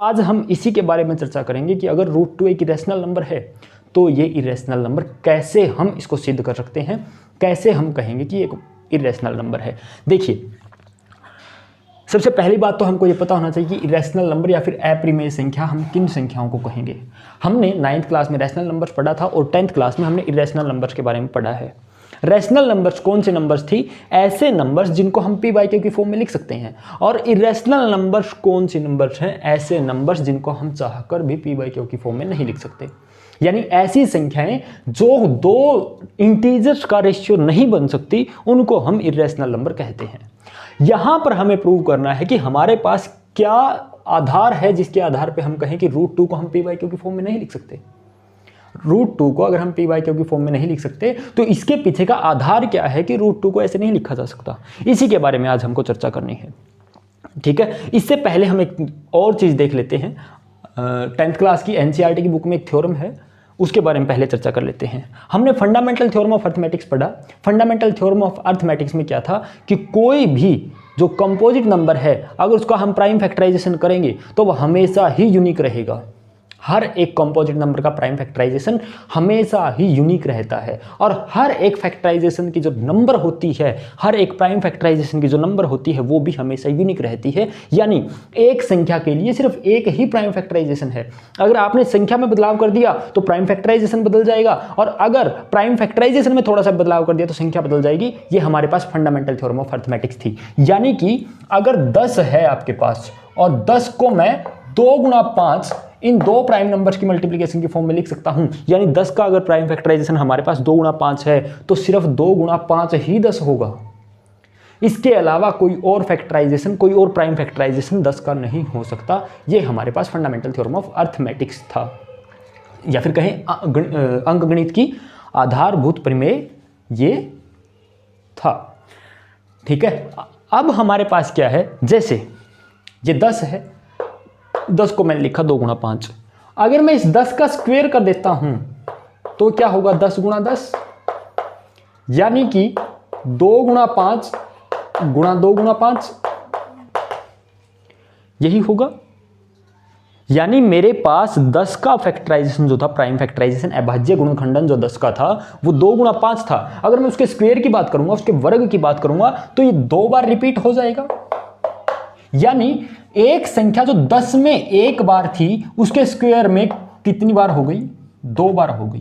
आज हम इसी के बारे में चर्चा करेंगे कि अगर √2 एक इरेशनल नंबर है तो ये इरेशनल नंबर कैसे हम इसको सिद्ध कर सकते हैं, कैसे हम कहेंगे कि एक इरेशनल नंबर है। देखिए, सबसे पहली बात तो हमको ये पता होना चाहिए कि इरेशनल नंबर या फिर अप्रिमेय संख्या हम किन संख्याओं को कहेंगे। हमने 9th क्लास में रैशनल नंबर्स पढ़ा था और 10th क्लास में हमने इरेशनल नंबर्स के बारे में पढ़ा है। रैशनल नंबर्स कौन से नंबर्स थी? ऐसे नंबर्स जिनको हम p/q की फॉर्म में लिख सकते हैं। और इरेशनल नंबर्स कौन से नंबर्स हैं? ऐसे नंबर्स जिनको हम चाहकर भी p/q की फॉर्म में नहीं लिख सकते। यानी ऐसी संख्याएं जो दो इंटीजर्स का रेशियो नहीं बन सकती, उनको हम इरेशनल नंबर कहते हैं। यहां पर हमें प्रूव करना है कि हमारे पास क्या आधार है जिसके आधार पे हम कहें कि √2 को हम p/q की फॉर्म में नहीं लिख सकते। √2 को अगर हम p/q की फॉर्म में नहीं लिख सकते तो इसके पीछे का आधार क्या है कि √2 को ऐसे नहीं लिखा जा सकता। इसी के बारे में आज हमको चर्चा करनी है, ठीक है। इससे पहले हम एक और चीज़ देख लेते हैं। 10th क्लास की NCERT की बुक में एक थ्योरम है, उसके बारे में पहले चर्चा कर लेते हैं। हमने फंडामेंटल थ्योरम ऑफ अर्थमेटिक्स पढ़ा। फंडामेंटल थ्योरम ऑफ अर्थमेटिक्स में क्या था कि कोई भी जो कंपोजिट नंबर है अगर उसका हम प्राइम फैक्टराइजेशन करेंगे तो वह हमेशा ही यूनिक रहेगा। हर एक कंपोजिट नंबर का प्राइम फैक्टराइजेशन हमेशा ही यूनिक रहता है और हर एक फैक्टराइजेशन की जो नंबर होती है, हर एक प्राइम फैक्टराइजेशन की जो नंबर होती है वो भी हमेशा यूनिक रहती है। यानी एक संख्या के लिए सिर्फ एक ही प्राइम फैक्टराइजेशन है। अगर आपने संख्या में बदलाव कर दिया तो प्राइम फैक्टराइजेशन बदल जाएगा और अगर प्राइम फैक्टराइजेशन में थोड़ा सा बदलाव कर दिया तो संख्या बदल जाएगी। ये हमारे पास फंडामेंटल थ्योरम ऑफ अर्थमेटिक्स थी। यानी कि अगर 10 है आपके पास और 10 को मैं 2 गुणा 5 इन दो प्राइम नंबर्स की मल्टीप्लिकेशन की फॉर्म में लिख सकता हूं। यानी 10 का अगर प्राइम फैक्टराइजेशन हमारे पास 2 गुणा 5 है तो सिर्फ 2 गुणा 5 ही 10 होगा। इसके अलावा कोई और फैक्टराइजेशन, कोई और प्राइम फैक्टराइजेशन 10 का नहीं हो सकता। ये हमारे पास फंडामेंटल थ्योरम ऑफ अर्थमेटिक्स था, या फिर कहें अंकगणित की आधारभूत प्रमेय ये था, ठीक है। अब हमारे पास क्या है, जैसे ये 10 है, 10 को मैंने लिखा 2 गुणा 5। अगर मैं इस 10 का स्क्वायर कर देता हूं तो क्या होगा? 10 गुणा 10, यानी कि 2 गुणा 5 गुणा 2 गुणा 5, यही होगा। यानी मेरे पास 10 का फैक्टराइजेशन जो था, प्राइम फैक्टराइजेशन अभाज्य गुणनखंडन जो 10 का था वो 2 गुणा 5 था। अगर मैं उसके स्क्वायर की बात करूंगा, उसके वर्ग की बात करूंगा तो ये 2 बार रिपीट हो जाएगा। यानी एक संख्या जो 10 में एक बार थी उसके स्क्वायर में कितनी बार हो गई? 2 बार हो गई।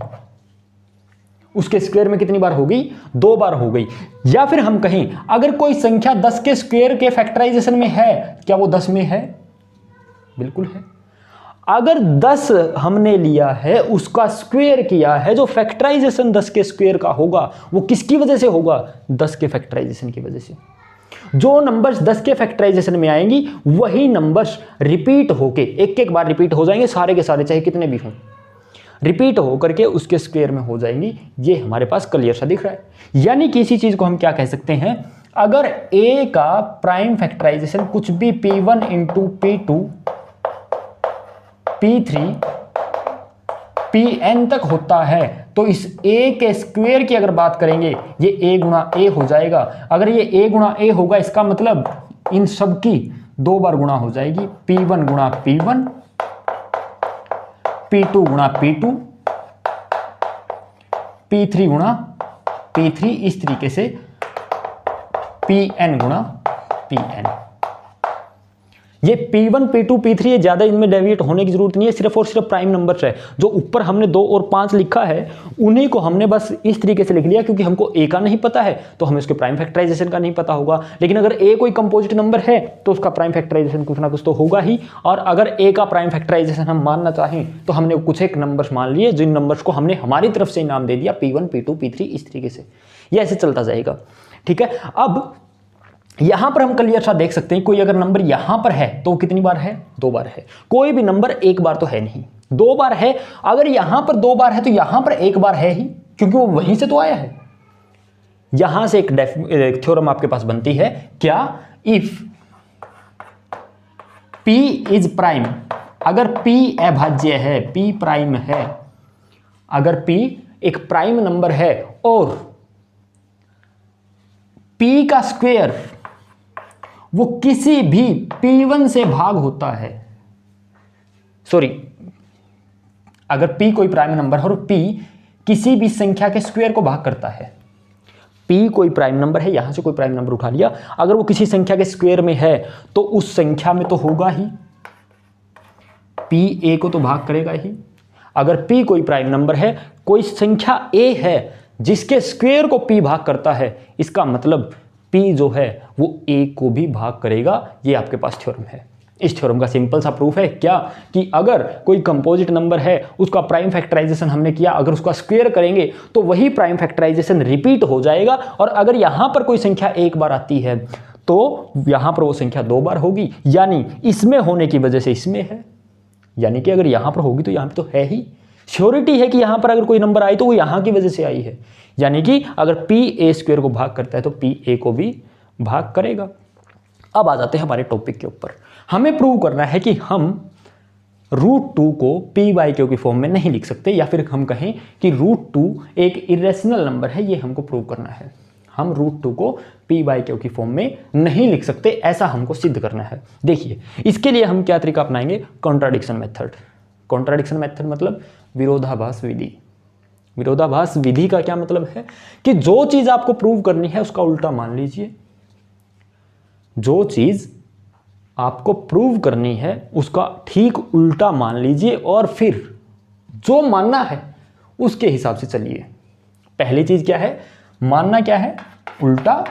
उसके स्क्वायर में कितनी बार हो गई? 2 बार हो गई। या फिर हम कहें अगर कोई संख्या 10 के स्क्वायर के फैक्टराइजेशन में है, क्या वो 10 में है? बिल्कुल है। अगर 10 हमने लिया है, उसका स्क्वायर किया है, जो फैक्टराइजेशन 10 के स्क्वायर का होगा वो किसकी वजह से होगा? 10 के फैक्टराइजेशन की वजह से। जो नंबर्स 10 के फैक्टराइजेशन में आएंगी वही नंबर्स रिपीट होके एक एक बार रिपीट हो जाएंगे, सारे के सारे चाहे कितने भी हों, रिपीट होकर के उसके स्क्वायर में हो जाएंगी। ये हमारे पास क्लियर सा दिख रहा है। यानी किसी चीज को हम क्या कह सकते हैं, अगर a का प्राइम फैक्टराइजेशन कुछ भी p1 into p2 p3 pn तक होता है तो इस a के स्क्वायर की अगर बात करेंगे ये a गुणा a हो जाएगा। अगर ये a गुणा a होगा इसका मतलब इन सब की 2 बार गुणा हो जाएगी, p1 गुणा p1, p2 गुणा p2, p3 गुणा p3, इस तरीके से pn गुणा pn। ये p1 p2 p3 ये ज्यादा इनमें डेविएट होने की जरूरत नहीं है, सिर्फ और सिर्फ प्राइम नंबर्स है। जो ऊपर हमने 2 और 5 लिखा है उन्हीं को हमने बस इस तरीके से लिख लिया क्योंकि हमको a का नहीं पता है तो हमें उसके प्राइम फैक्टराइजेशन का नहीं पता होगा। लेकिन अगर a कोई कंपोजिट नंबर है तो उसका प्राइम फैक्टराइजेशन कुछ ना कुछ तो होगा ही, और अगर a का प्राइम फैक्टराइजेशन हम मानना चाहें तो हमने कुछ एक नंबर्स मान लिए जिन नंबर्स को हमने हमारी तरफ से नाम दे दिया p1 p2 p3, इस तरीके से ये ऐसे चलता जाएगा, ठीक है। अब यहां पर हम क्लियर सा देख सकते हैं, कोई अगर नंबर यहां पर है तो कितनी बार है? 2 बार है। कोई भी नंबर एक बार तो है नहीं, 2 बार है। अगर यहां पर 2 बार है तो यहां पर 1 बार है ही, क्योंकि वो वहीं से तो आया है। यहां से एक थ्योरम आपके पास बनती है, क्या? इफ p इज प्राइम, अगर p अभाज्य है, p प्राइम है, अगर p एक प्राइम नंबर है और p का स्क्वायर वो किसी भी p1 से भाग होता है, सॉरी, अगर p कोई प्राइम नंबर है और p किसी भी संख्या के स्क्वायर को भाग करता है, p कोई प्राइम नंबर है, यहां से कोई प्राइम नंबर उठा लिया, अगर वो किसी संख्या के स्क्वायर में है तो उस संख्या में तो होगा ही, p a को तो भाग करेगा ही। अगर p कोई प्राइम नंबर है, कोई संख्या a है जिसके स्क्वायर को p भाग करता है, इसका मतलब p जो है वो a को भी भाग करेगा। ये आपके पास थ्योरम है। इस थ्योरम का सिंपल सा प्रूफ है क्या, कि अगर कोई कंपोजिट नंबर है, उसका प्राइम फैक्टराइजेशन हमने किया, अगर उसका स्क्वायर करेंगे तो वही प्राइम फैक्टराइजेशन रिपीट हो जाएगा, और अगर यहां पर कोई संख्या एक बार आती है तो यहां पर वो संख्या दो बार होगी, यानी इसमें होने की वजह से इसमें है, यानी कि अगर यहां पर होगी तो यहां पर तो है ही, श्योरिटी है कि यहां पर अगर कोई नंबर आई तो वो यहां की वजह से आई है, यानी कि अगर p a स्क्वायर को भाग करता है तो p a को भी भाग करेगा। अब आ जाते हैं हमारे टॉपिक के ऊपर। हमें प्रूव करना है कि हम √2 को p/q की फॉर्म में नहीं लिख सकते, या फिर हम कहें कि √2 एक इरेशनल नंबर है, ये हमको प्रूव करना है। हम √2 को p/q की फॉर्म में नहीं लिख सकते, ऐसा हमको सिद्ध करना है। देखिए, इसके लिए हम क्या तरीका अपनाएंगे, कॉन्ट्राडिक्शन मेथड। कॉन्ट्राडिक्शन मेथड मतलब विरोधाभास विधि। विरोधाभास विधि का क्या मतलब है कि जो चीज आपको प्रूव करनी है उसका उल्टा मान लीजिए, जो चीज आपको प्रूव करनी है उसका ठीक उल्टा मान लीजिए, और फिर जो मानना है उसके हिसाब से चलिए। पहली चीज क्या है, मानना क्या है, उल्टा,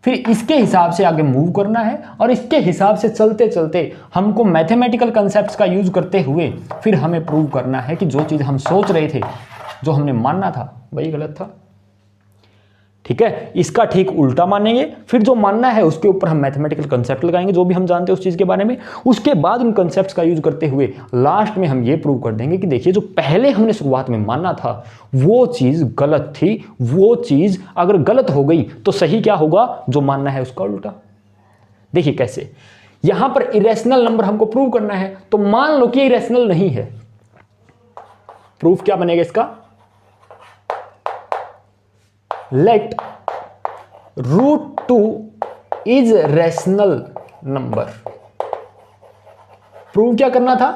फिर इसके हिसाब से आगे मूव करना है, और इसके हिसाब से चलते चलते हमको मैथमेटिकल कंसेप्ट्स का यूज करते हुए फिर हमें प्रूव करना है कि जो चीज हम सोच रहे थे, जो हमने मानना था, वही गलत था। ठीक है, इसका ठीक उल्टा मानेंगे, फिर जो मानना है उसके ऊपर हम मैथमेटिकल कंसेप्ट लगाएंगे, जो भी हम जानते हैं उस चीज के बारे में, उसके बाद उन कंसेप्ट्स का यूज करते हुए लास्ट में हम ये प्रूव कर देंगे कि देखिए, जो पहले हमने शुरुआत में माना था वो चीज गलत थी, वो चीज अगर गलत हो गई तो सही क्या होगा, जो मानना है उसका उल्टा। देखिए कैसे, यहां पर इरेशनल नंबर हमको प्रूव करना है, तो मान लो कि इरेशनल नहीं है, प्रूफ क्या बनेगा इसका, let √2 is rational number। Prove क्या करना था,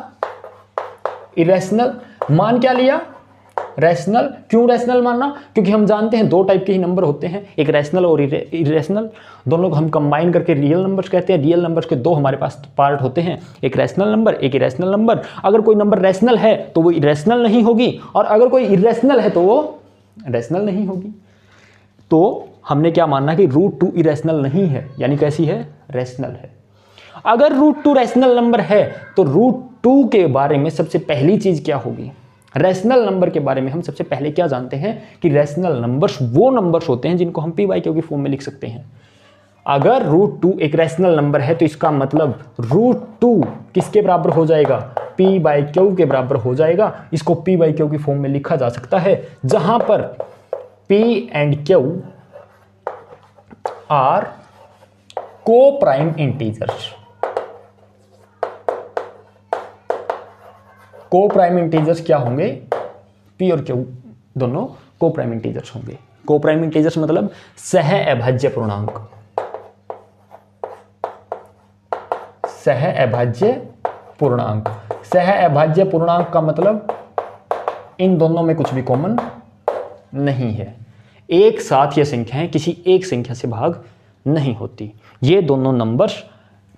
इरेशनल, मान क्या लिया, रैशनल। क्यों रैशनल मानना, क्योंकि हम जानते हैं दो टाइप के ही नंबर होते हैं, एक रैशनल और इरेशनल, दोनों को हम कंबाइन करके रियल नंबर्स कहते हैं। रियल नंबर्स के दो हमारे पास पार्ट होते हैं, एक रैशनल नंबर, एक इरेशनल नंबर। अगर कोई नंबर रैशनल है तो वो इरेशनल नहीं होगी, और अगर कोई इरेशनल है तो वो रैशनल नहीं होगी। तो हमने क्या मानना कि √2 इरेशनल नहीं है, यानी कैसी है, रैशनल है। अगर √2 रैशनल नंबर है तो √2 के बारे में सबसे पहली चीज क्या होगी, रैशनल नंबर के बारे में हम सबसे पहले क्या जानते हैं कि रैशनल नंबर्स वो नंबर्स होते हैं जिनको हम p/q की फॉर्म में लिख सकते हैं। अगर √2 एक रैशनल नंबर है तो इसका मतलब √2 किसके बराबर हो जाएगा, p/q के बराबर हो जाएगा। इसको p/q की फॉर्म में लिखा जा सकता है, जहां पर p and q are co-prime integers। co-prime integers क्या होंगे, p और q दोनों co-prime integers होंगे। co-prime integers मतलब सह अभाज्य पूर्णांक। सह अभाज्य पूर्णांक, सह अभाज्य पूर्णांक का मतलब इन दोनों में कुछ भी कॉमन नहीं है, एक साथ ये संख्याएं किसी एक संख्या से भाग नहीं होती। ये दोनों नंबर्स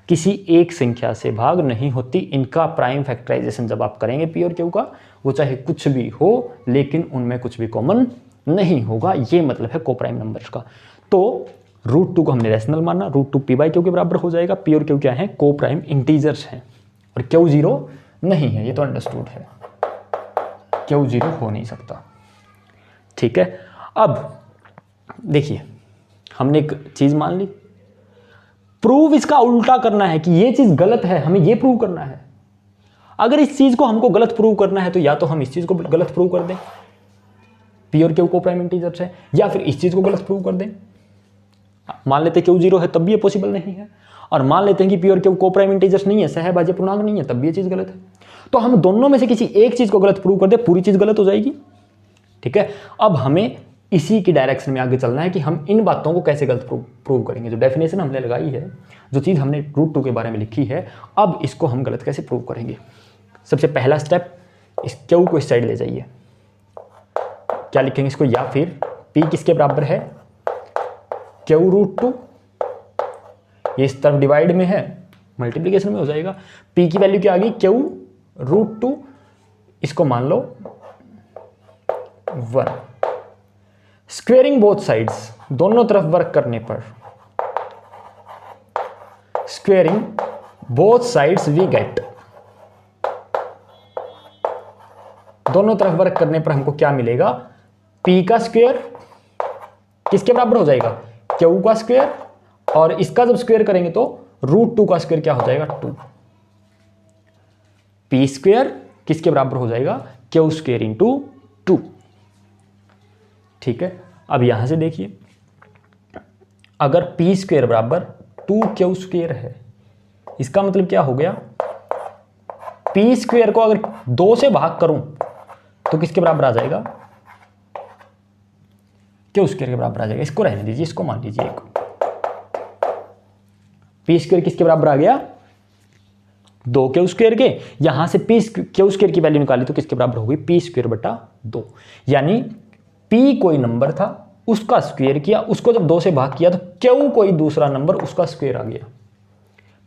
किसी एक संख्या से भाग नहीं होती। इनका प्राइम फैक्टराइजेशन जब आप करेंगे p और q का, वो चाहे कुछ भी हो लेकिन उनमें कुछ भी कॉमन नहीं होगा। ये मतलब है कोप्राइम नंबर्स का। तो √2 को हमने रैशनल माना, √2 p/q के बराबर हो जाएगा। p और q क्या है, कोप्राइम इंटीजर्स हैं, और q 0 नहीं है, ये तो अंडरस्टूड है, q 0 हो नहीं सकता। ठीक है, अब देखिए हमने एक चीज मान ली, प्रूव इसका उल्टा करना है कि ये चीज गलत है, हमें ये प्रूव करना है। अगर इस चीज को हमको गलत प्रूव करना है तो या तो हम इस चीज को गलत प्रूव कर दें, p और q कोप्राइम इंटीजर्स है, या फिर इस चीज को गलत प्रूव कर दें। मान लेते q 0 है तब भी ये पॉसिबल नहीं है, और मान लेते हैं कि p और q कोप्राइम इंटीजर्स नहीं है, सहभाज्य पूर्णांक नहीं है, तब भी ये चीज गलत है। तो हम दोनों में से किसी एक चीज को गलत प्रूव कर दे, पूरी चीज गलत हो जाएगी। ठीक है, अब हमें इसी की डायरेक्शन में आगे चलना है कि हम इन बातों को कैसे गलत प्रूव करेंगे। जो डेफिनेशन हमने लगाई है, जो चीज़ हमने √2 के बारे में लिखी है, अब इसको हम गलत कैसे प्रूव करेंगे। सबसे पहला स्टेप, इस क्यू को इस साइड ले जाइए। क्या लिखेंगे इसको, या फिर P किसके बराबर है, Q√2, ये इस तरफ डिवाइड में है, मल्टीप्लिकेशन में हो जाएगा। P की वैल्यू क्या आ गई, Q√2, इसको मान लो 1। स्क्वेयरिंग बोथ साइड्स, दोनों तरफ वर्क करने पर, squaring both sides we get, दोनों तरफ वर्क करने पर हमको क्या मिलेगा, P का स्क्वायर किसके बराबर हो जाएगा, Q का स्क्वायर, और इसका जब स्क्वायर करेंगे तो √2 का स्क्वायर क्या हो जाएगा, 2। P स्क्वायर किसके बराबर हो जाएगा, Q स्क्वायर इंटू 2। ठीक है, अब यहां से देखिए, अगर P स्क्वायर बराबर 2Q स्क्वायर है, इसका मतलब क्या हो गया, P स्क्वायर को अगर 2 से भाग करूं तो किसके बराबर आ जाएगा, Q स्क्वायर के बराबर आ जाएगा। इसको रहने दीजिए, इसको मान लीजिए एक। P स्क्वायर किसके बराबर आ गया, 2Q स्क्वायर के। यहां से Q स्क्वायर की वैल्यू निकाली तो किसके बराबर होगी, P स्क्वायर बटा 2। यानी P कोई नंबर था, उसका स्क्वायर किया, उसको जब 2 से भाग किया तो Q कोई दूसरा नंबर, उसका स्क्वायर आ गया।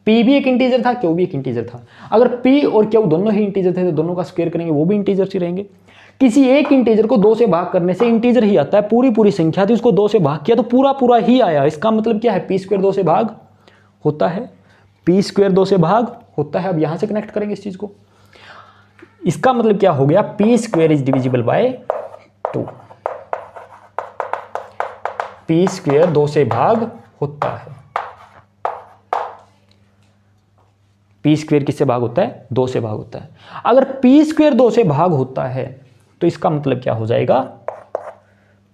P भी एक इंटीजर था, Q भी एक इंटीजर था। अगर P और Q दोनों ही इंटीजर थे तो दोनों का स्क्वायर करेंगे, वो भी इंटीजर ही रहेंगे। किसी एक इंटीजर को 2 से भाग करने से इंटीजर ही आता है, पूरी संख्या थी, उसको 2 से भाग किया तो पूरा ही आया। इसका मतलब क्या है, P स्क्वायर 2 से भाग होता है, P स्क्वायर 2 से भाग होता है। अब यहां से कनेक्ट करेंगे इस चीज को, इसका मतलब क्या हो गया, P square is divisible by 2। P square 2 से भाग होता है। P स्क्वायर किससे भाग होता है, 2 से भाग होता है। अगर P स्क्वायर 2 से भाग होता है तो इसका मतलब क्या हो जाएगा,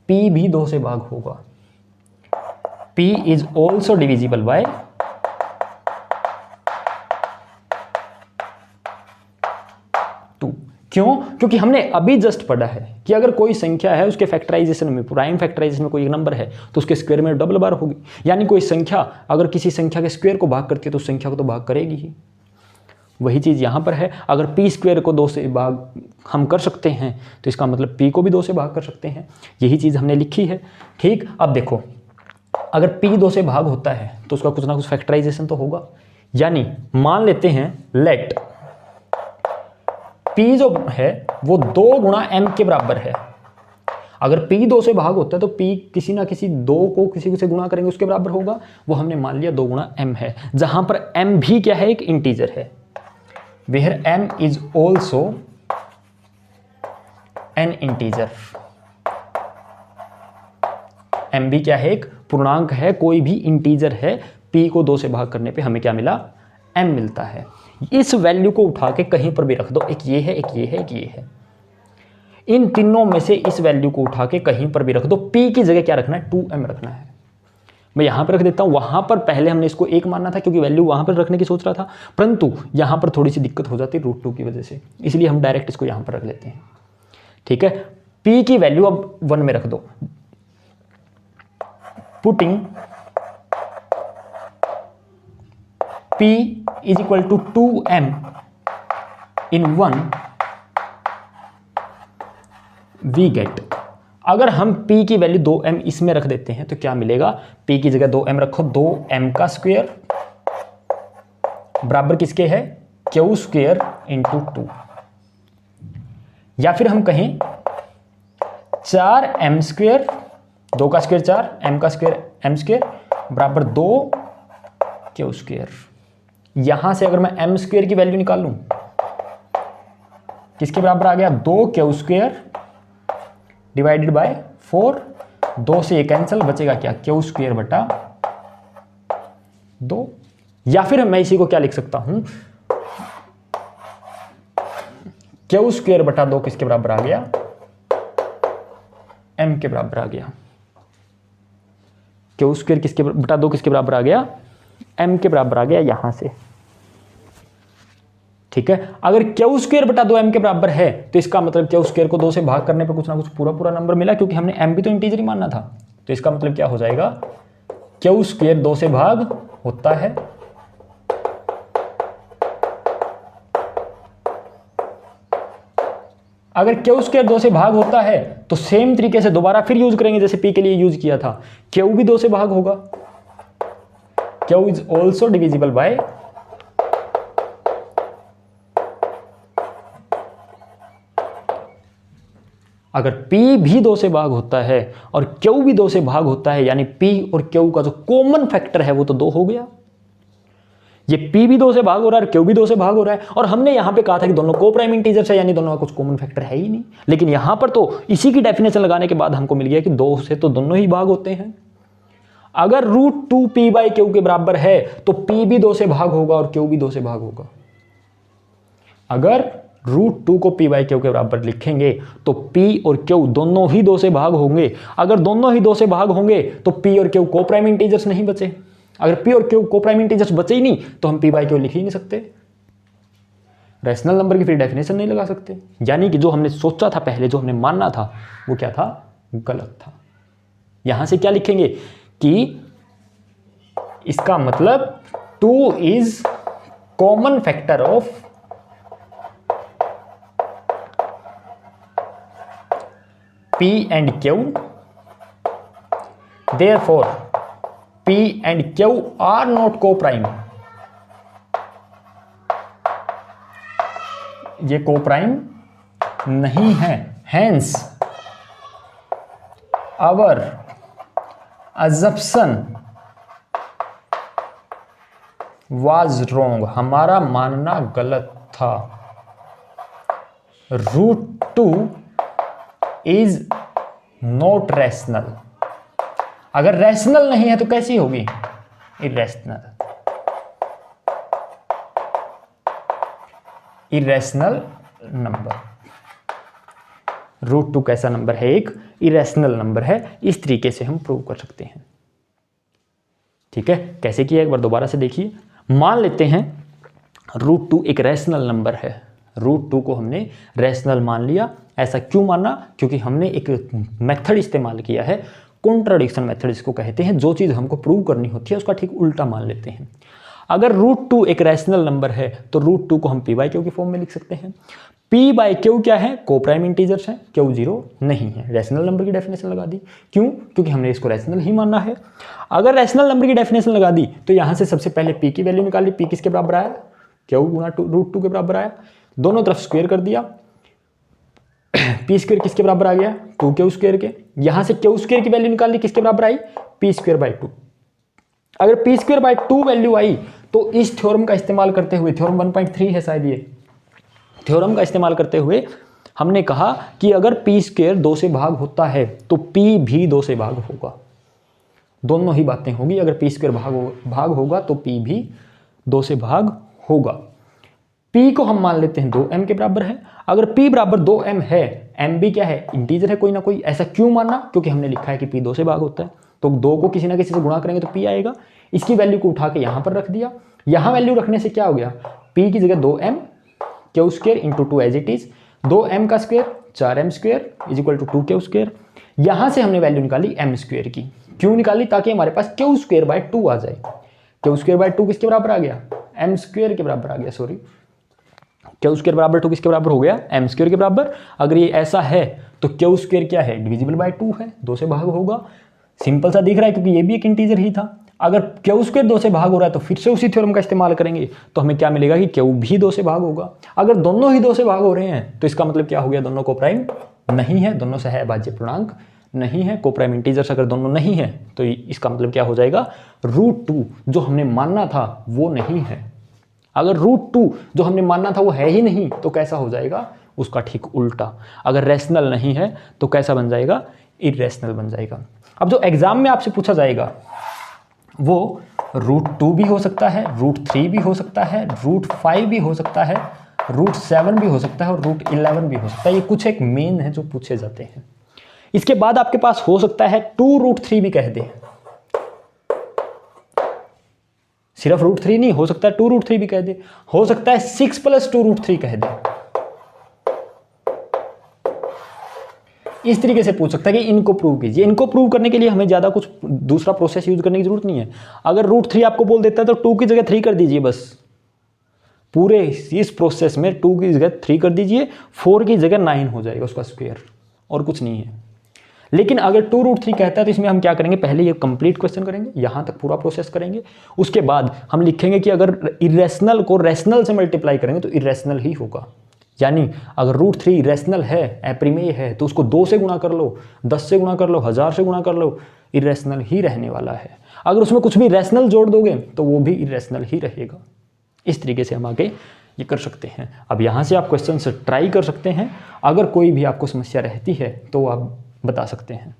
P भी 2 से भाग होगा। P is also divisible by 2। क्यों, क्योंकि हमने अभी जस्ट पढ़ा है कि अगर कोई संख्या है, उसके फैक्टराइजेशन में, प्राइम फैक्टराइजेशन में कोई एक नंबर है तो उसके स्क्वायर में डबल बार होगी। यानी कोई संख्या अगर किसी संख्या के स्क्वायर को भाग करती है तो उस संख्या को तो भाग करेगी ही। वही चीज़ यहाँ पर है, अगर P स्क्वायर को 2 से भाग हम कर सकते हैं तो इसका मतलब P को भी 2 से भाग कर सकते हैं। यही चीज़ हमने लिखी है। ठीक, अब देखो, अगर P 2 से भाग होता है तो उसका कुछ ना कुछ फैक्टराइजेशन तो होगा। यानी मान लेते हैं, लेट P जो है वो 2 गुणा M के बराबर है। अगर P 2 से भाग होता है तो P किसी ना किसी 2 को किसी से गुणा करेंगे उसके बराबर होगा। वो हमने मान लिया 2 गुणा M है, जहां पर M भी क्या है, एक इंटीजर है। Where M is also an integer। M भी क्या है, एक पूर्णांक है, कोई भी इंटीजर है। P को 2 से भाग करने पे हमें क्या मिला, M मिलता है। इस वैल्यू को उठा के कहीं पर भी रख दो, एक ये है, एक ये है, एक ये है। इन तीनों में से इस वैल्यू को उठा के कहीं पर भी रख दो। P की जगह क्या रखना है, 2M रखना है। मैं यहां पर रख देता हूं। वहां पर पहले हमने इसको 1 मानना था क्योंकि वैल्यू वहां पर रखने की सोच रहा था, परंतु यहां पर थोड़ी सी दिक्कत हो जाती है √2 की वजह से, इसलिए हम डायरेक्ट इसको यहां पर रख लेते हैं। ठीक है, P की वैल्यू अब 1 में रख दो। Putting P is equal to 2M in 1 we get. अगर हम P की वैल्यू 2M इसमें रख देते हैं तो क्या मिलेगा, P की जगह 2M रखो, 2M का स्क्वायर बराबर किसके है, Q स्क्वायर इंटू 2। या फिर हम कहें 4M स्क्वायर, 2 का स्क्वायर 4, M का स्क्वायर M स्क्वायर बराबर 2Q स्क्वायर। यहां से अगर मैं M स्क्वायर की वैल्यू निकाल लूं, किसके बराबर आ गया, 2Q स्क्वायर डिवाइडेड बाय 4। 2 से ये कैंसिल, बचेगा क्या, Q स्क्वायर बटा 2। या फिर मैं इसी को क्या लिख सकता हूं, Q स्क्वायर बटा 2 किसके बराबर आ गया, M के बराबर आ गया। Q स्क्वायर किसके बटा 2 किसके बराबर आ गया, M के बराबर आ गया। यहां से ठीक है, अगर क्यू स्क्वायर बटा 2m के बराबर है तो इसका मतलब क्यू स्क्वायर को 2 से भाग करने पर कुछ ना कुछ पूरा पूरा नंबर मिला, क्योंकि हमने m भी तो इंटीजर ही मानना था। तो इसका मतलब क्या हो जाएगा, क्यू स्क्वायर 2 से भाग होता है। अगर क्यू स्क्वायर 2 से भाग होता है तो सेम तरीके से दोबारा फिर यूज करेंगे जैसे p के लिए यूज किया था, क्यू भी 2 से भाग होगा। Q is also divisible by अगर P भी 2 से भाग होता है और Q भी 2 से भाग होता है, यानी P और Q का जो कॉमन फैक्टर है वो तो 2 हो गया। ये P भी 2 से भाग हो रहा है और Q भी 2 से भाग हो रहा है, और हमने यहां पे कहा था कि दोनों को प्राइम इंटीजर्स है, यानी दोनों का कुछ कॉमन फैक्टर है ही नहीं। लेकिन यहां पर तो इसी की डेफिनेशन लगाने के बाद हमको मिल गया कि 2 से तो दोनों ही भाग होते हैं। अगर √2p/q के बराबर है तो P भी 2 से भाग होगा और Q भी 2 से भाग होगा। अगर √2 को p/q के बराबर लिखेंगे तो p और q दोनों ही 2 से भाग होंगे। अगर दोनों ही 2 से भाग होंगे तो p और q को प्राइम इंटीजर्स नहीं बचे। अगर p और q को प्राइम इंटीजर्स बचे ही नहीं तो हम p/q लिख ही नहीं सकते, रैशनल नंबर की फिर डेफिनेशन नहीं लगा सकते। यानी कि जो हमने सोचा था पहले, जो हमने मानना था वो क्या था, गलत था। यहां से क्या लिखेंगे कि इसका मतलब 2 is common factor of P and Q, therefore P and Q are not co-prime। ये co-prime नहीं है, hence our assumption was wrong। हमारा मानना गलत था। √2 इज नॉट रैशनल। अगर रैशनल नहीं है तो कैसी होगी, इरेशनल। इरेशनल नंबर, √2 कैसा नंबर है, एक इरेशनल नंबर है। इस तरीके से हम प्रूव कर सकते हैं। ठीक है, कैसे किया एक बार दोबारा से देखिए। मान लेते हैं √2 एक रैशनल नंबर है। √2 को हमने रैशनल मान लिया। ऐसा क्यों माना, क्योंकि हमने एक मेथड इस्तेमाल किया है, कॉन्ट्राडिक्शन मेथड इसको कहते हैं। जो चीज़ हमको प्रूव करनी होती है उसका ठीक उल्टा मान लेते हैं। अगर √2 एक रैशनल नंबर है तो √2 को हम p/q के फॉर्म में लिख सकते हैं। p/q क्या है, को प्राइम इंटीजर्स है, q 0 नहीं है। रैशनल नंबर की डेफिनेशन लगा दी। क्यों, क्योंकि हमने इसको रैशनल ही मानना है। अगर रैशनल नंबर की डेफिनेशन लगा दी तो यहाँ से सबसे पहले p की वैल्यू निकाली। p किसके बराबर आया, q गुना √2 के बराबर आया। दोनों तरफ स्क्वायर कर दिया। p स्क्वायर किसके बराबर आ गया, 2q स्क्वायर के। यहां से q स्क्वायर की वैल्यू निकाल ली, किसके बराबर आई, p²/2। अगर p²/2 वैल्यू आई तो इस थ्योरम का इस्तेमाल करते हुए, थ्योरम 1.3 है शायद ये, थ्योरम का इस्तेमाल करते हुए हमने कहा कि अगर p² 2 से भाग होता है तो p भी 2 से भाग होगा। दोनों ही बातें होगी। अगर p² भाग होगा तो p भी 2 से भाग होगा। p को हम मान लेते हैं 2m के बराबर है। अगर p बराबर 2m है, m भी क्या है, इंटीजर है कोई ना कोई। ऐसा क्यों माना, क्योंकि हमने लिखा है कि p 2 से भाग होता है। तो 2 को किसी ना किसी से गुणा करेंगे तो p आएगा। इसकी वैल्यू को उठा के यहाँ पर रख दिया। यहाँ वैल्यू रखने से क्या हो गया, p की जगह 2m q² into 2 as it is. 2m का square 4m² is equal to 2q²। यहाँ से हमने वैल्यू निकाली m² की। क्यों निकाली, ताकि हमारे पास q²/2 आ जाए। q²/2 किसके बराबर आ गया, m² के बराबर आ गया। सॉरी, q² बराबर 2 किसके बराबर हो गया, m² के बराबर। अगर ये ऐसा है तो q² क्या है, डिविजिबल बाय 2 है, 2 से भाग होगा। सिंपल सा दिख रहा है क्योंकि ये भी एक इंटीजर ही था। अगर q² 2 से भाग हो रहा है तो फिर से उसी थ्योरम का इस्तेमाल करेंगे तो हमें क्या मिलेगा कि q भी 2 से भाग होगा। अगर दोनों ही 2 से भाग हो रहे हैं तो इसका मतलब क्या हो गया, दोनों को प्राइम नहीं है, दोनों से है भाज्य पूर्णांक नहीं है। को प्राइम इंटीजर्स अगर दोनों नहीं है तो इसका मतलब क्या हो जाएगा, √2 जो हमने मानना था वो नहीं है। अगर √2 जो हमने मानना था वो है ही नहीं तो कैसा हो जाएगा, उसका ठीक उल्टा। अगर रैशनल नहीं है तो कैसा बन जाएगा, इरेशनल बन जाएगा। अब जो एग्जाम में आपसे पूछा जाएगा वो √2 भी हो सकता है, √3 भी हो सकता है, √5 भी हो सकता है, √7 भी हो सकता है और √11 भी हो सकता है। ये कुछ एक मेन है जो पूछे जाते हैं। इसके बाद आपके पास हो सकता है 2√3 भी कह दे। सिर्फ √3 नहीं, हो सकता है 2√3 भी कह दे, हो सकता है 6 + 2√3 कह दे। इस तरीके से पूछ सकता है कि इनको प्रूव कीजिए। इनको प्रूव करने के लिए हमें ज़्यादा कुछ दूसरा प्रोसेस यूज करने की जरूरत नहीं है। अगर √3 आपको बोल देता है तो 2 की जगह 3 कर दीजिए बस। पूरे इस प्रोसेस में 2 की जगह 3 कर दीजिए, 4 की जगह 9 हो जाएगा उसका स्क्वायर, और कुछ नहीं है। लेकिन अगर 2√3 कहता है तो इसमें हम क्या करेंगे, पहले ये कंप्लीट क्वेश्चन करेंगे, यहाँ तक पूरा प्रोसेस करेंगे, उसके बाद हम लिखेंगे कि अगर इरेशनल को रैशनल से मल्टीप्लाई करेंगे तो इरेशनल ही होगा। यानी अगर √3 इरेशनल है, अप्रिमेय है, तो उसको 2 से गुणा कर लो, 10 से गुणा कर लो, 1000 से गुणा कर लो, इरेशनल ही रहने वाला है। अगर उसमें कुछ भी रैशनल जोड़ दोगे तो वो भी इरेशनल ही रहेगा। इस तरीके से हम आगे ये कर सकते हैं। अब यहाँ से आप क्वेश्चन से ट्राई कर सकते हैं। अगर कोई भी आपको समस्या रहती है तो आप बता सकते हैं।